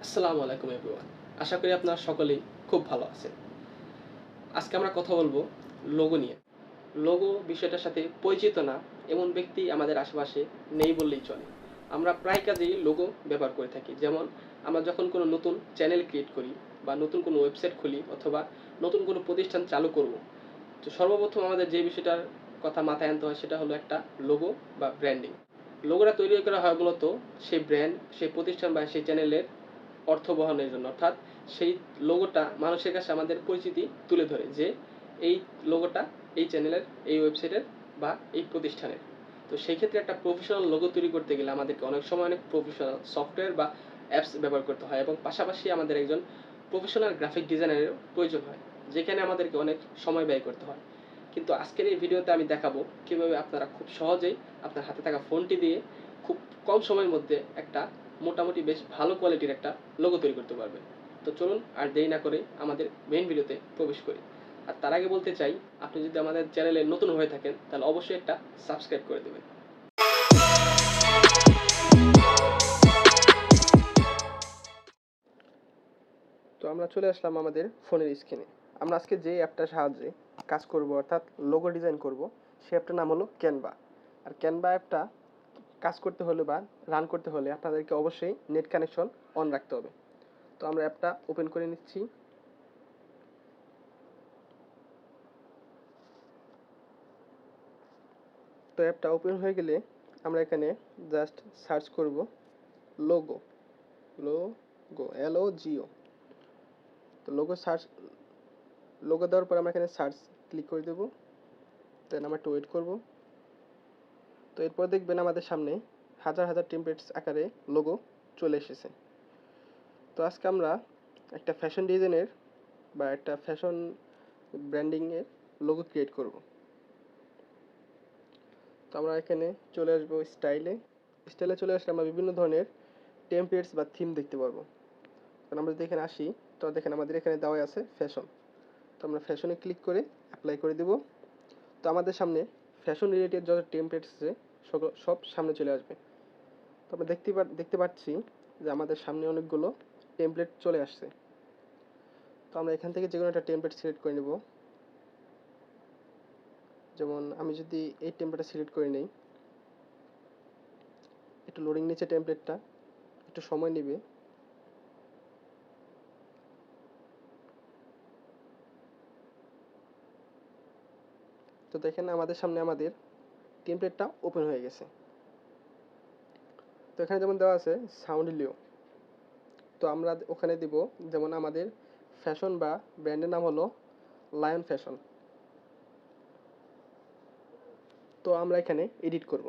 আসসালামু আলাইকুম এভরিওয়ান। আশা করি আপনারা সকলেই খুব ভালো আছেন। আজকে আমরা কথা বলবো লোগো নিয়ে। লোগো বিষয়টার সাথে পরিচিত না এমন ব্যক্তি আমাদের আশেপাশে নেই বললেই চলে। আমরা প্রায় কাজেই লোগো ব্যবহার করে থাকি। যেমন আমরা যখন কোনো নতুন চ্যানেল ক্রিয়েট করি বা নতুন কোনো ওয়েবসাইট খুলি অথবা নতুন কোনো প্রতিষ্ঠান চালু করব। তো সর্বপ্রথম আমাদের যে বিষয়টার কথা মাথায় আনতে হয় সেটা হলো একটা লোগো বা ব্র্যান্ডিং। লোগোটা তৈরি করা হয় মূলত সেই ব্র্যান্ড, সেই প্রতিষ্ঠান বা সেই চ্যানেলের অর্থ বহনের জন্য, অর্থাৎ সেই লোগোটা মানুষের কাছে আমাদের পরিচিতি তুলে ধরে যে এই লোগোটা এই চ্যানেলের, এই ওয়েবসাইটের বা এই প্রতিষ্ঠানের। তো সেই ক্ষেত্রে একটা প্রফেশনাল লোগো তৈরি করতে গেলে আমাদেরকে অনেক সময় অনেক প্রফেশনাল সফটওয়্যার বা অ্যাপস ব্যবহার করতে হয় এবং পাশাপাশি আমাদের একজন প্রফেশনাল গ্রাফিক ডিজাইনারেরও প্রয়োজন হয়, যেখানে আমাদেরকে অনেক সময় ব্যয় করতে হয়। কিন্তু আজকের এই ভিডিওতে আমি দেখাবো কীভাবে আপনারা খুব সহজেই আপনার হাতে থাকা ফোনটি দিয়ে খুব কম সময়ের মধ্যে একটা মোটামুটি বেশ ভালো কোয়ালিটির একটা লোগো তৈরি করতে পারবেন। তো চলুন আর দেরি না করে আমাদের মেইন ভিডিওতে প্রবেশ করি। আর তার আগে বলতে চাই, আপনি যদি আমাদের চ্যানেলে নতুন হয়ে থাকেন তাহলে অবশ্যই একটা সাবস্ক্রাইব করে দেবেন। তো আমরা চলে আসলাম আমাদের ফোনের স্ক্রিনে। আমরা আজকে যে অ্যাপটার সাহায্যে কাজ করব অর্থাৎ লোগো ডিজাইন করব, সেই অ্যাপটার নাম হলো ক্যানভা। আর ক্যানভা অ্যাপটা কাজ করতে হলে বা রান করতে হলে আপনাদেরকে অবশ্যই নেট কানেকশন অন রাখতে হবে। তো আমরা অ্যাপটা ওপেন করে নিচ্ছি। তো অ্যাপটা ওপেন হয়ে গেলে আমরা এখানে জাস্ট সার্চ করব লোগো, লোগো LOGO। তো লোগো দেওয়ার পর আমরা এখানে সার্চ ক্লিক করে দেবো। দেন আমরা একটু ওয়েট করব। তো এরপর দেখবেন আমাদের সামনে হাজার হাজার টেমপ্লেটস আকারে লোগো চলে এসেছে। তো আজকে আমরা একটা ফ্যাশন ডিজাইনের বা একটা ফ্যাশন ব্র্যান্ডিংয়ের লোগো ক্রিয়েট করব। তো আমরা এখানে চলে আসবো স্টাইলে চলে আসলে আমরা বিভিন্ন ধরনের টেমপ্লেটস বা থিম দেখতে পারবো। কারণ আমরা যদি এখানে আসি তো দেখেন আমাদের এখানে দেওয়া আছে ফ্যাশন। তো আমরা ফ্যাশনে ক্লিক করে অ্যাপ্লাই করে দেব। তো আমাদের সামনে ফ্যাশন রিলেটেড যত টেমপ্লেটস আছে সব সামনে চলে আসবে। তো আমরা দেখতে পাচ্ছি যে আমাদের সামনে অনেকগুলো টেমপ্লেট চলে আসছে। তো আমরা এখান থেকে যে কোনো একটা টেমপ্লেট সিলেক্ট করে নেব। যেমন আমি যদি এই টেমপ্লেটটা সিলেক্ট করে নিই, একটু লোডিং নিচ্ছে টেমপ্লেটটা, একটু সময় নেবে। তো দেখেন আমাদের সামনে আমাদের টেমপ্লেটটা ওপেন হয়ে গেছে। তো এখানে যেমন দেওয়া আছে সাউন্ড লিও। তো আমরা ওখানে দিব, যেমন আমাদের ফ্যাশন বা ব্র্যান্ডের নাম হলো লায়ন ফ্যাশন। তো আমরা এখানে এডিট করব।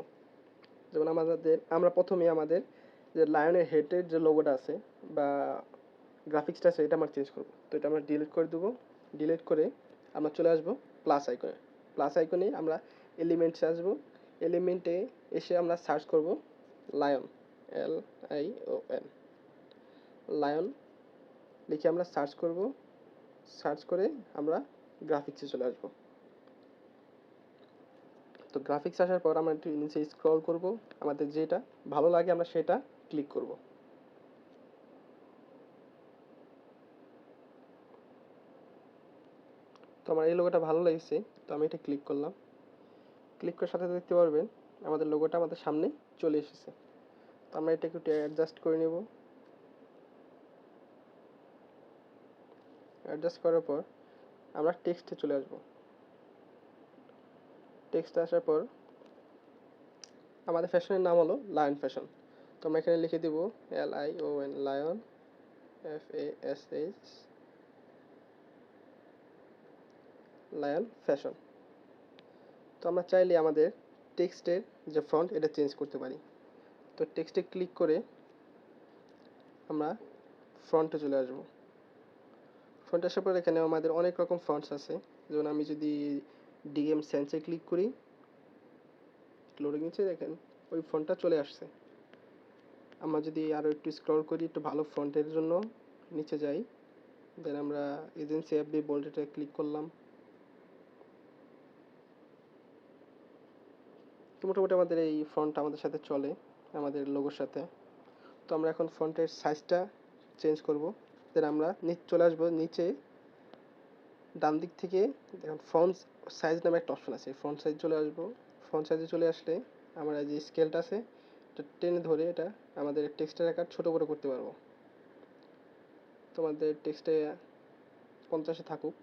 যেমন আমরা প্রথমে আমাদের যে লায়নের হেডের যে লোগোটা আছে বা গ্রাফিক্সটা আছে এটা আমরা চেঞ্জ করব। তো এটা আমরা ডিলিট করে দেবো। ডিলিট করে আমরা চলে আসব প্লাস আইকনে। প্লাস আইকনে আমরা এলিমেন্টসে আসবো। এলিমেন্টে এসে আমরা সার্চ করব লায়ন, LION, লায়ন লিখে আমরা সার্চ করব। সার্চ করে আমরা গ্রাফিক্সে চলে আসব। তো গ্রাফিক্স আসার পর আমরা একটু নিচে স্ক্রল করব। আমাদের যেটা ভালো লাগে আমরা সেটা ক্লিক করব। তো আমার এই লোগোটা ভালো লেগেছে, তো আমি এটা ক্লিক করলাম। ক্লিক করার সাথে দেখতে পারবেন আমাদের লোগোটা আমাদের সামনে চলে এসেছে। তো আমরা এটা একটু অ্যাডজাস্ট করে নেব। অ্যাডজাস্ট করার পর আমরা টেক্সটে চলে আসব। টেক্সটে আসার পর আমাদের ফ্যাশনের নাম হলো লায়ন ফ্যাশন। তো আমরা এখানে লিখে দেব LION, lion, FASH, lion fashion. তো আমরা চাইলে আমাদের টেক্সটের যে ফন্ট এটা চেঞ্জ করতে পারি। তো টেক্সটে ক্লিক করে আমরা ফন্টে চলে আসব। ফন্টে আসার পর এখানে আমাদের অনেক রকম ফন্টস আছে। যেমন আমি যদি ডিএম সেন্সে ক্লিক করি, লোডিং নিচ্ছে দেখেন ওই ফন্টটা চলে আসছে। আমরা যদি আরও একটু স্ক্রল করি একটু ভালো ফন্টের জন্য নিচে যাই, দেন আমরা এজেন্সি FB বোল্ডে ক্লিক করলাম। তো মোটামুটি আমাদের এই ফন্টটা আমাদের সাথে চলে, আমাদের লোগোর সাথে। তো আমরা এখন ফন্টের সাইজটা চেঞ্জ করব। দেন আমরা চলে আসবো নিচে ডান দিক থেকে। দেখুন ফন্ট সাইজ নামে একটা অপশন আছে, ফন্ট সাইজ চলে আসবো। ফন্ট সাইজে চলে আসলে আমরা যে স্কেলটা আছে এটা টেনে ধরে এটা আমাদের টেক্সটের আকার ছোট বড় করতে পারবো। তোমাদের টেক্সটে 50-এ থাকুক,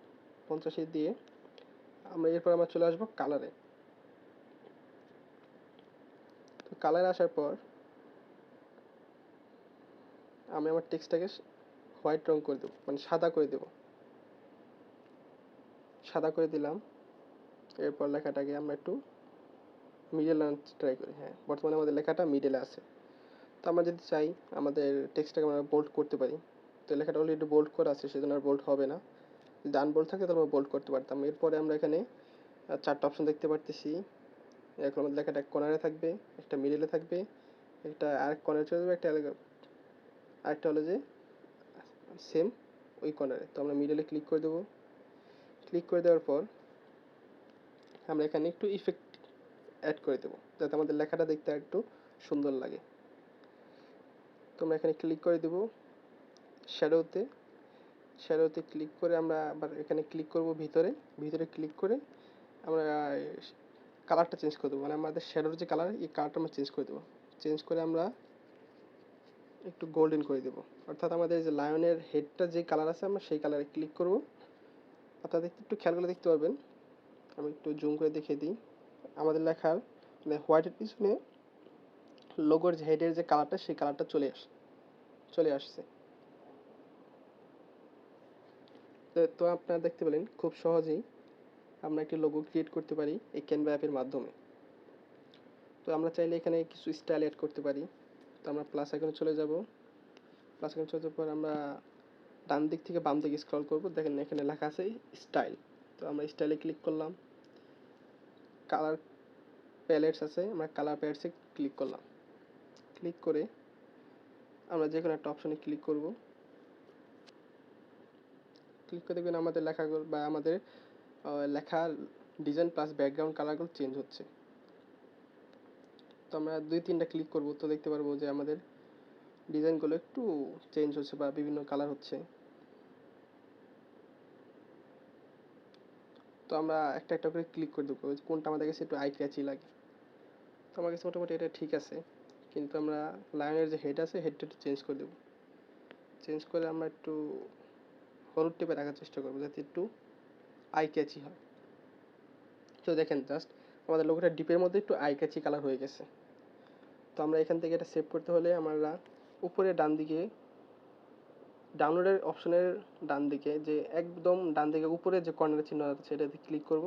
50-এ দিয়ে এরপর আমরা চলে আসবো কালারে। তো কালারে আসার পর আমি আমার টেক্সটটাকে হোয়াইট রং করে দেবো, মানে সাদা করে দেবো। সাদা করে দিলাম। এরপর লেখাটাকে আমরা একটু মিডল আনতে ট্রাই করি। হ্যাঁ, বর্তমানে আমাদের লেখাটা মিডলে আছে। তো আমরা যদি চাই আমাদের টেক্সটটাকে আমরা বোল্ড করতে পারি। তো লেখাটা অলরেডি বোল্ড করা আছে, সেজন্য আর বোল্ড হবে না। যদি আনবোল্ড থাকে তাহলে আমরা বোল্ড করতে পারতাম। এরপরে আমরা এখানে 4টা অপশন দেখতে পারতেছি। এখন আমাদের লেখাটা এক কর্নারে থাকবে, একটা মিডলে থাকবে, একটা আরেক কর্নারে চলে যাবে, আরেকটা হলো যে সেম ওই কর্নারে। তো আমরা মিডলে ক্লিক করে দেবো। ক্লিক করে দেওয়ার পর আমরা এখানে একটু ইফেক্ট অ্যাড করে দেবো, যাতে আমাদের লেখাটা দেখতে একটু সুন্দর লাগে। তো আমরা এখানে ক্লিক করে দেবো শ্যাডোতে। শ্যাডোতে ক্লিক করে আমরা আবার এখানে ক্লিক করব ভিতরে ক্লিক করে আমরা কালারটা চেঞ্জ করে দেবো, মানে আমাদের শ্যাডোর যে কালার, এই কালারটা আমরা চেঞ্জ করে দেবো। চেঞ্জ করে আমরা একটু গোল্ডেন করে দেবো, অর্থাৎ আমাদের যে লায়নের হেডটা যে কালার আছে আমরা সেই কালারে ক্লিক করব। আপনারা একটু খেয়াল করে দেখতে পারবেন। আমি একটু জুম করে দেখিয়ে দিই। আমাদের লেখার মানে হোয়াইটের পিছনে লোগোর যে হেডের যে কালারটা, সেই কালারটা চলে আসছে। তো আপনারা দেখতে পেলেন খুব সহজেই আমরা একটি লোগো ক্রিয়েট করতে পারি এই ক্যানভা অ্যাপের মাধ্যমে। তো আমরা চাইলে এখানে কিছু স্টাইল অ্যাড করতে পারি। তো আমরা প্লাস আইকনে চলে যাব। প্লাস আইকনে চলে যাওয়ার পর আমরা ডান দিক থেকে বাম দিকে স্ক্রল করব। দেখেন এখানে লেখা আছে স্টাইল। তো আমরা স্টাইলে ক্লিক করলাম। কালার প্যালেটস আছে, আমরা কালার প্যালেটসে ক্লিক করলাম। ক্লিক করে আমরা যে কোনো একটা অপশনে ক্লিক করব। ক্লিক করে দেখবেন আমাদের লেখাগুলো বা আমাদের লেখার ডিজাইন প্লাস ব্যাকগ্রাউন্ড কালারগুলো চেঞ্জ হচ্ছে। তো আমরা 2-3টা ক্লিক করব, তো দেখতে পারবো যে আমাদের ডিজাইনগুলো একটু চেঞ্জ হচ্ছে বা বিভিন্ন কালার হচ্ছে। তো আমরা একটা একটা করে ক্লিক করে দেবো কোনটা আমাদের কাছে একটু আই ক্যাচি লাগে। তো আমার কাছে মোটামুটি এটা ঠিক আছে, কিন্তু আমরা লায়নের যে হেড আছে হেডটা একটু চেঞ্জ করে দেবো। চেঞ্জ করে আমরা একটু হলুদ টেপে রাখার চেষ্টা করবো, যাতে একটু আই ক্যাচি হয়। তো দেখেন জাস্ট আমাদের লোগোটা ডিপের মধ্যে একটু আই ক্যাচি কালার হয়ে গেছে। তো আমরা এখান থেকে এটা সেভ করতে হলে আমরা উপরে ডান দিকে ডাউনলোডের অপশনের ডান দিকে যে একদম ডান দিকে উপরে যে কর্নারের চিহ্ন আছে সেটাতে ক্লিক করব।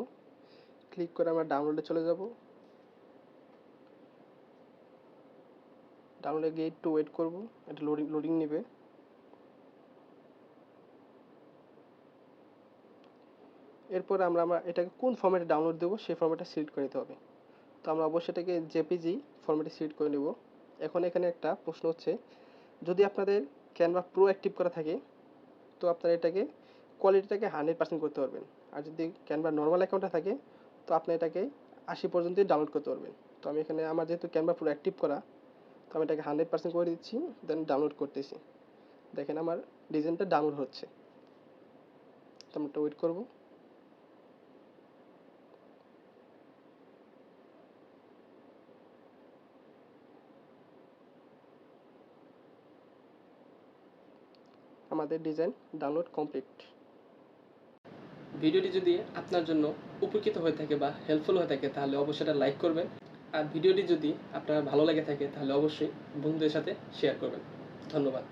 ক্লিক করে আমরা ডাউনলোডে চলে যাব। ডাউনলোডে গিয়ে একটু ওয়েট করব, এটা লোডিং নেবে। এরপর আমরা এটাকে কোন ফরম্যাটে ডাউনলোড দেবো সেই ফরম্যাটটা সিলেক্ট করে নিতে হবে। তো আমরা অবশ্যই এটাকে জেপিজি ফরম্যাটে সিলেক্ট করে নেব। এখন এখানে একটা প্রশ্ন হচ্ছে, যদি আপনাদের ক্যানভা প্রো অ্যাক্টিভ করা থাকে তো আপনারা এটাকে কোয়ালিটিটাকে 100% করতে পারবেন। আর যদি ক্যানভা নর্মাল অ্যাকাউন্টে থাকে তো আপনি এটাকে 80 পর্যন্তই ডাউনলোড করতে পারবেন। তো আমি এখানে আমার যেহেতু ক্যানভা পুরো অ্যাক্টিভ করা, তো আমি এটাকে 100% করে দিচ্ছি, দেন ডাউনলোড করতেছি। দেখেন আমার ডিজাইনটা ডাউনলোড হচ্ছে। তো আমরা একটু ওয়েট করব। আমাদের ডিজাইন ডাউনলোড কমপ্লিট। ভিডিওটি যদি আপনার জন্য উপকৃত হয়ে থাকে বা হেল্পফুল হয়ে থাকে তাহলে অবশ্যই এটা লাইক করবেন। আর ভিডিওটি যদি আপনার ভালো লেগে থাকে তাহলে অবশ্যই বন্ধুদের সাথে শেয়ার করবেন। ধন্যবাদ।